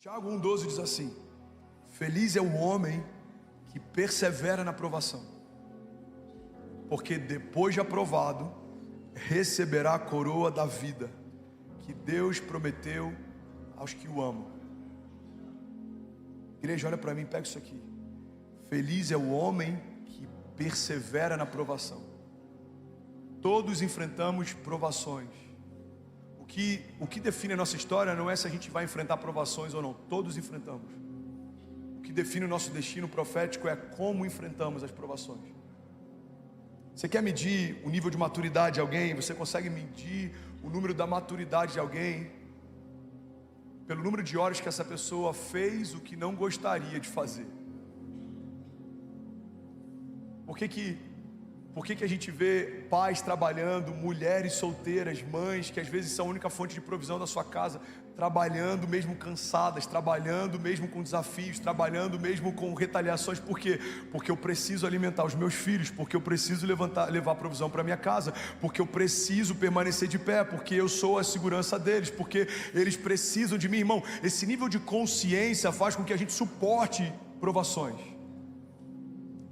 Tiago 1,12 diz assim: feliz é o homem que persevera na provação, porque depois de aprovado, receberá a coroa da vida, que Deus prometeu aos que o amam. Igreja, olha para mim, pega isso aqui. Feliz é o homem que persevera na provação. Todos enfrentamos provações. O que define a nossa história não é se a gente vai enfrentar provações ou não. Todos enfrentamos. O que define o nosso destino profético é como enfrentamos as provações. Você quer medir o nível de maturidade de alguém? Você consegue medir o número da maturidade de alguém pelo número de horas que essa pessoa fez o que não gostaria de fazer. Por que a gente vê pais trabalhando, mulheres solteiras, mães que às vezes são a única fonte de provisão da sua casa, trabalhando mesmo cansadas, trabalhando mesmo com desafios, trabalhando mesmo com retaliações? Por quê? Porque eu preciso alimentar os meus filhos, porque eu preciso levar provisão para minha casa, porque eu preciso permanecer de pé, porque eu sou a segurança deles, porque eles precisam de mim. Irmão, esse nível de consciência faz com que a gente suporte provações.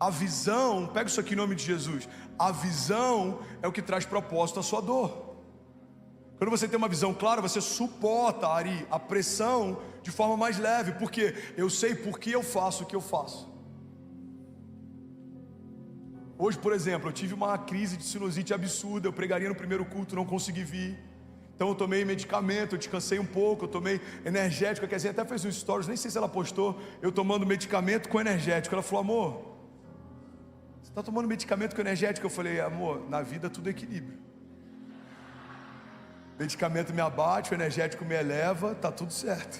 A visão, pega isso aqui em nome de Jesus, a visão é o que traz propósito à sua dor. Quando você tem uma visão clara, você suporta, Ari, a pressão de forma mais leve, porque eu sei por que eu faço o que eu faço. Hoje, por exemplo, eu tive uma crise de sinusite absurda, eu pregaria no primeiro culto, não consegui vir. Então eu tomei medicamento, eu descansei um pouco, eu tomei energético, quer dizer, até fez um stories, nem sei se ela postou, eu tomando medicamento com energético. Ela falou: amor, você está tomando medicamento com energético? Eu falei: amor, na vida tudo é equilíbrio. Medicamento me abate, o energético me eleva, tá tudo certo.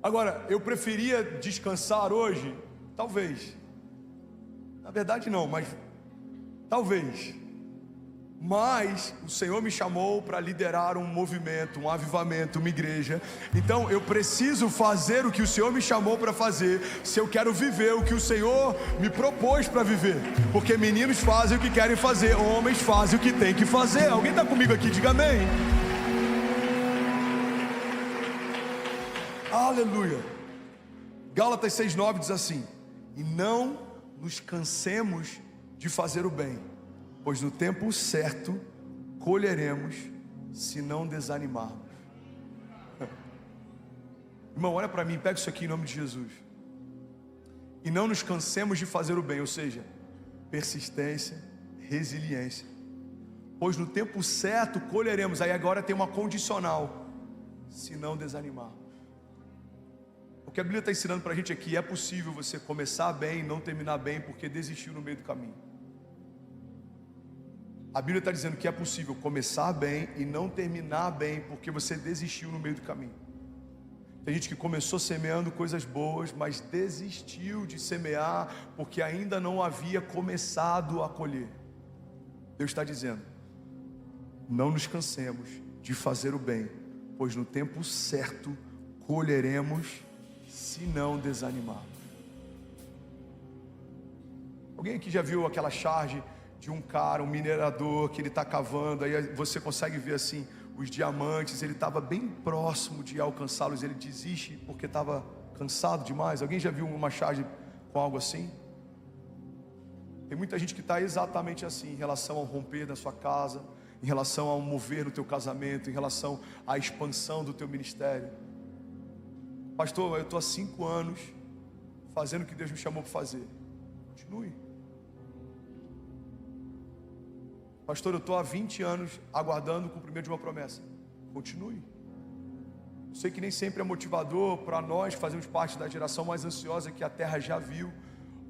Agora, eu preferia descansar hoje? Talvez. Na verdade não, mas talvez. Mas o Senhor me chamou para liderar um movimento, um avivamento, uma igreja. Então eu preciso fazer o que o Senhor me chamou para fazer, se eu quero viver o que o Senhor me propôs para viver. Porque meninos fazem o que querem fazer, homens fazem o que tem que fazer. Alguém está comigo aqui? Diga amém. Aleluia. Gálatas 6,9 diz assim: e não nos cansemos de fazer o bem, pois no tempo certo colheremos, se não desanimarmos. Irmão, olha para mim, pega isso aqui em nome de Jesus. E não nos cansemos de fazer o bem, ou seja, persistência, resiliência, pois no tempo certo colheremos. Aí agora tem uma condicional: se não desanimarmos. O que a Bíblia está ensinando para a gente aqui: é possível você começar bem e não terminar bem porque desistiu no meio do caminho. A Bíblia está dizendo que é possível começar bem e não terminar bem porque você desistiu no meio do caminho. Tem gente que começou semeando coisas boas, mas desistiu de semear porque ainda não havia começado a colher. Deus está dizendo: não nos cansemos de fazer o bem, pois no tempo certo colheremos, se não desanimarmos. Alguém aqui já viu aquela charge de um cara, um minerador, que ele está cavando, aí você consegue ver assim os diamantes, ele estava bem próximo de alcançá-los, ele desiste porque estava cansado demais? Alguém já viu uma charge com algo assim? Tem muita gente que está exatamente assim, em relação ao romper da sua casa, em relação ao mover no teu casamento, em relação à expansão do teu ministério. Pastor, eu estou há 5 anos fazendo o que Deus me chamou para fazer. Continue. Pastor, eu estou há 20 anos aguardando o cumprimento de uma promessa. Continue. Eu sei que nem sempre é motivador para nós que fazemos parte da geração mais ansiosa que a terra já viu.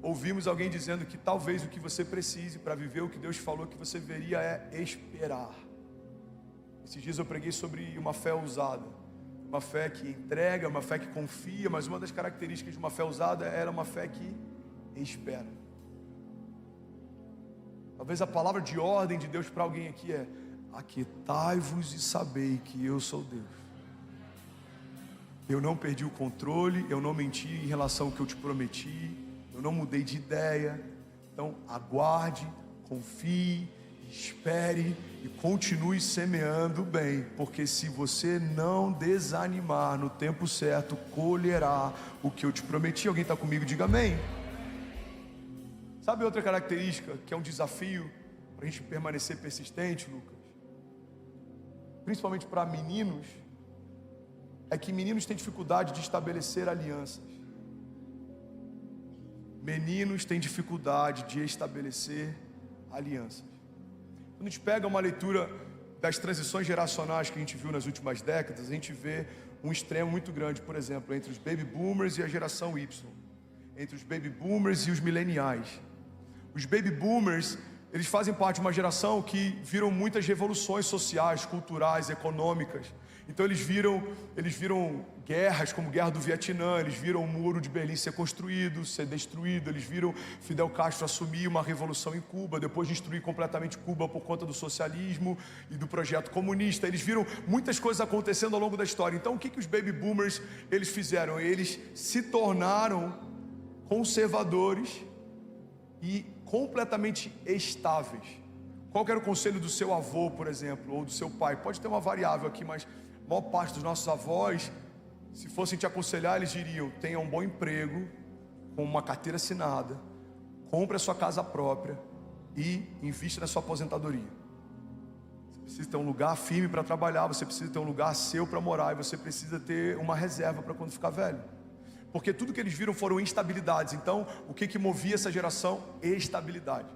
Ouvimos alguém dizendo que talvez o que você precise para viver o que Deus falou que você veria é esperar. Esses dias eu preguei sobre uma fé ousada, uma fé que entrega, uma fé que confia, mas uma das características de uma fé ousada era uma fé que espera. Talvez a palavra de ordem de Deus para alguém aqui é: aquietai-vos e sabei que eu sou Deus. Eu não perdi o controle, eu não menti em relação ao que eu te prometi, eu não mudei de ideia. Então aguarde, confie, espere E continue semeando bem, porque se você não desanimar, no tempo certo colherá o que eu te prometi. Alguém está comigo? Diga amém. Sabe outra característica que é um desafio para a gente permanecer persistente, Lucas? Principalmente para meninos, é que meninos têm dificuldade de estabelecer alianças. Meninos têm dificuldade de estabelecer alianças. Quando a gente pega uma leitura das transições geracionais que a gente viu nas últimas décadas, a gente vê um extremo muito grande, por exemplo, entre os baby boomers e a geração Y, entre os baby boomers e os mileniais. Os baby boomers, eles fazem parte de uma geração que viram muitas revoluções sociais, culturais, econômicas. Então eles viram guerras como a Guerra do Vietnã, eles viram o Muro de Berlim ser construído, ser destruído, eles viram Fidel Castro assumir uma revolução em Cuba, depois destruir completamente Cuba por conta do socialismo e do projeto comunista. Eles viram muitas coisas acontecendo ao longo da história. Então o que os baby boomers eles fizeram? Eles se tornaram conservadores e completamente estáveis. Qual que era o conselho do seu avô, por exemplo, ou do seu pai? Pode ter uma variável aqui, mas a maior parte dos nossos avós, se fossem te aconselhar, eles diriam: tenha um bom emprego, com uma carteira assinada, compre a sua casa própria e invista na sua aposentadoria. Você precisa ter um lugar firme para trabalhar, você precisa ter um lugar seu para morar, e você precisa ter uma reserva para quando ficar velho. Porque tudo que eles viram foram instabilidades. Então, o que movia essa geração? Estabilidade.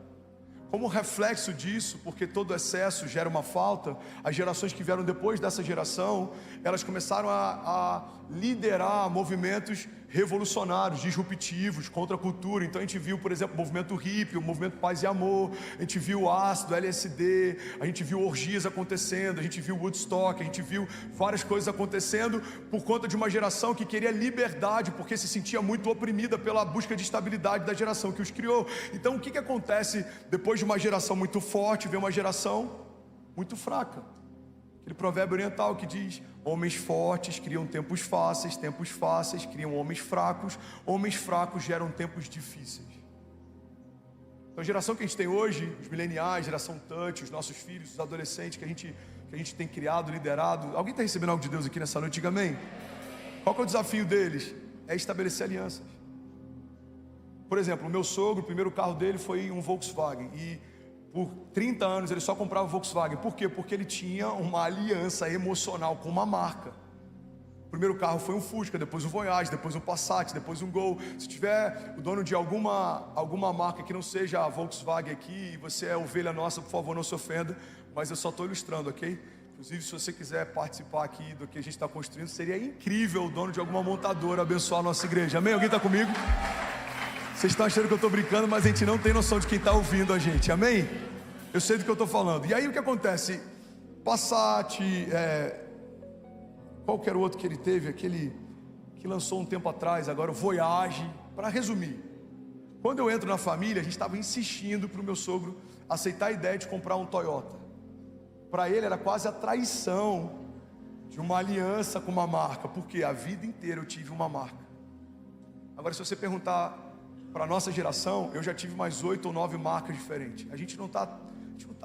Como reflexo disso, porque todo excesso gera uma falta, as gerações que vieram depois dessa geração, elas começaram a liderar movimentos revolucionários, disruptivos, contra a cultura. Então a gente viu, por exemplo, o movimento hippie, o movimento Paz e Amor, a gente viu o ácido, LSD, a gente viu orgias acontecendo, a gente viu Woodstock, a gente viu várias coisas acontecendo por conta de uma geração que queria liberdade, porque se sentia muito oprimida pela busca de estabilidade da geração que os criou. Então o que acontece depois de uma geração muito forte, vem uma geração muito fraca? Aquele provérbio oriental que diz: homens fortes criam tempos fáceis criam homens fracos geram tempos difíceis. Então a geração que a gente tem hoje, os mileniais, geração touch, os nossos filhos, os adolescentes que a gente tem criado, liderado. Alguém está recebendo algo de Deus aqui nessa noite? Diga amém. Qual que é o desafio deles? É estabelecer alianças. Por exemplo, o meu sogro, o primeiro carro dele foi um Volkswagen, e por 30 anos ele só comprava Volkswagen. Por quê? Porque ele tinha uma aliança emocional com uma marca. O primeiro carro foi um Fusca, depois um Voyage, depois um Passat, depois um Gol. Se tiver o dono de alguma marca que não seja a Volkswagen aqui, e você é ovelha nossa, por favor, não se ofenda, mas eu só estou ilustrando, ok? Inclusive, se você quiser participar aqui do que a gente está construindo, seria incrível o dono de alguma montadora abençoar a nossa igreja. Amém? Alguém está comigo? Vocês estão achando que eu estou brincando, mas a gente não tem noção de quem está ouvindo a gente, amém? Eu sei do que eu estou falando. E aí o que acontece? Passat, qual que era o outro que ele teve? Aquele que lançou um tempo atrás, agora o Voyage. Para resumir, quando eu entro na família, a gente estava insistindo para o meu sogro aceitar a ideia de comprar um Toyota. Para ele era quase a traição de uma aliança com uma marca, porque a vida inteira eu tive uma marca. Agora, se você perguntar para a nossa geração, eu já tive mais 8 ou 9 marcas diferentes. A gente não está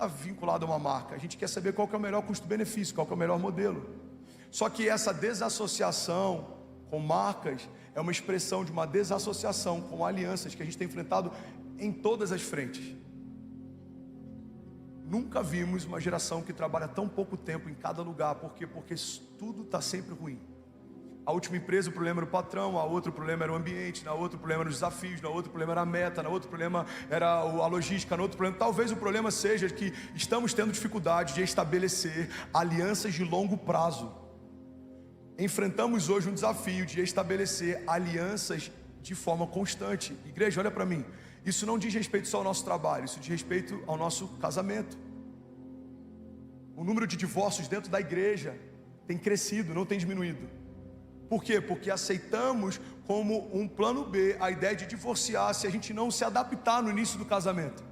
vinculado a uma marca. A gente quer saber qual que é o melhor custo-benefício, qual que é o melhor modelo. Só que essa desassociação com marcas é uma expressão de uma desassociação com alianças que a gente tem enfrentado em todas as frentes. Nunca vimos uma geração que trabalha tão pouco tempo em cada lugar. Por quê? Porque tudo está sempre ruim. A última empresa, o problema era o patrão, a outro problema era o ambiente, na outro problema eram os desafios, na outro problema era a meta, na outro problema era a logística, na outro problema, talvez o problema seja que estamos tendo dificuldade de estabelecer alianças de longo prazo. Enfrentamos hoje um desafio de estabelecer alianças de forma constante. Igreja, olha para mim, isso não diz respeito só ao nosso trabalho, isso diz respeito ao nosso casamento. O número de divórcios dentro da igreja tem crescido, não tem diminuído. Por quê? Porque aceitamos como um plano B a ideia de divorciar se a gente não se adaptar no início do casamento.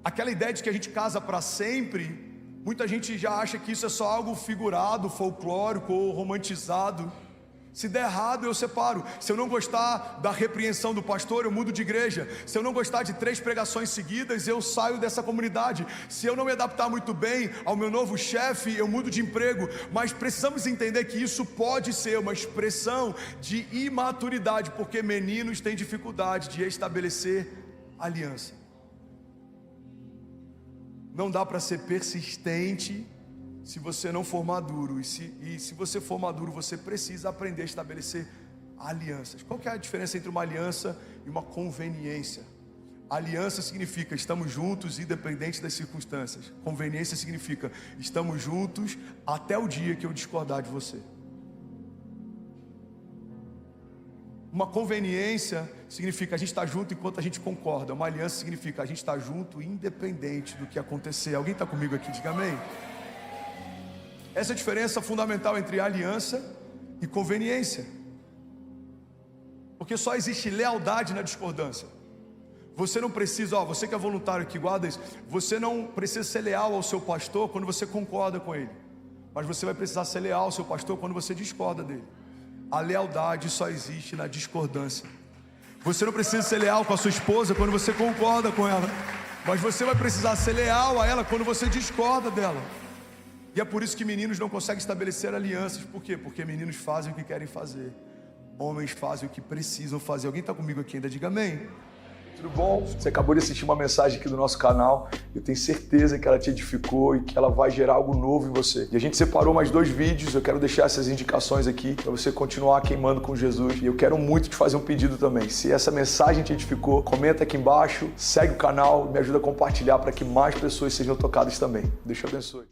Aquela ideia de que a gente casa para sempre, muita gente já acha que isso é só algo figurado, folclórico ou romantizado. Se der errado, eu separo. Se eu não gostar da repreensão do pastor, eu mudo de igreja. Se eu não gostar de 3 pregações seguidas, eu saio dessa comunidade. Se eu não me adaptar muito bem ao meu novo chefe, eu mudo de emprego. Mas precisamos entender que isso pode ser uma expressão de imaturidade, porque meninos têm dificuldade de estabelecer aliança. Não dá para ser persistente se você não for maduro, e se você for maduro, você precisa aprender a estabelecer alianças. Qual que é a diferença entre uma aliança e uma conveniência? Aliança significa estamos juntos independente das circunstâncias. Conveniência significa estamos juntos até o dia que eu discordar de você. Uma conveniência significa a gente está junto enquanto a gente concorda. Uma aliança significa a gente está junto independente do que acontecer. Alguém está comigo aqui? Diga amém. Essa é a diferença fundamental entre aliança e conveniência. Porque só existe lealdade na discordância. Você não precisa, você que é voluntário aqui, guarda isso. Você não precisa ser leal ao seu pastor quando você concorda com ele. Mas você vai precisar ser leal ao seu pastor quando você discorda dele. A lealdade só existe na discordância. Você não precisa ser leal com a sua esposa quando você concorda com ela. Mas você vai precisar ser leal a ela quando você discorda dela. E é por isso que meninos não conseguem estabelecer alianças. Por quê? Porque meninos fazem o que querem fazer. Homens fazem o que precisam fazer. Alguém está comigo aqui ainda? Diga amém. Tudo bom? Você acabou de assistir uma mensagem aqui do nosso canal. Eu tenho certeza que ela te edificou e que ela vai gerar algo novo em você. E a gente separou mais 2 vídeos. Eu quero deixar essas indicações aqui para você continuar queimando com Jesus. E eu quero muito te fazer um pedido também. Se essa mensagem te edificou, comenta aqui embaixo, segue o canal, me ajuda a compartilhar para que mais pessoas sejam tocadas também. Deus te abençoe.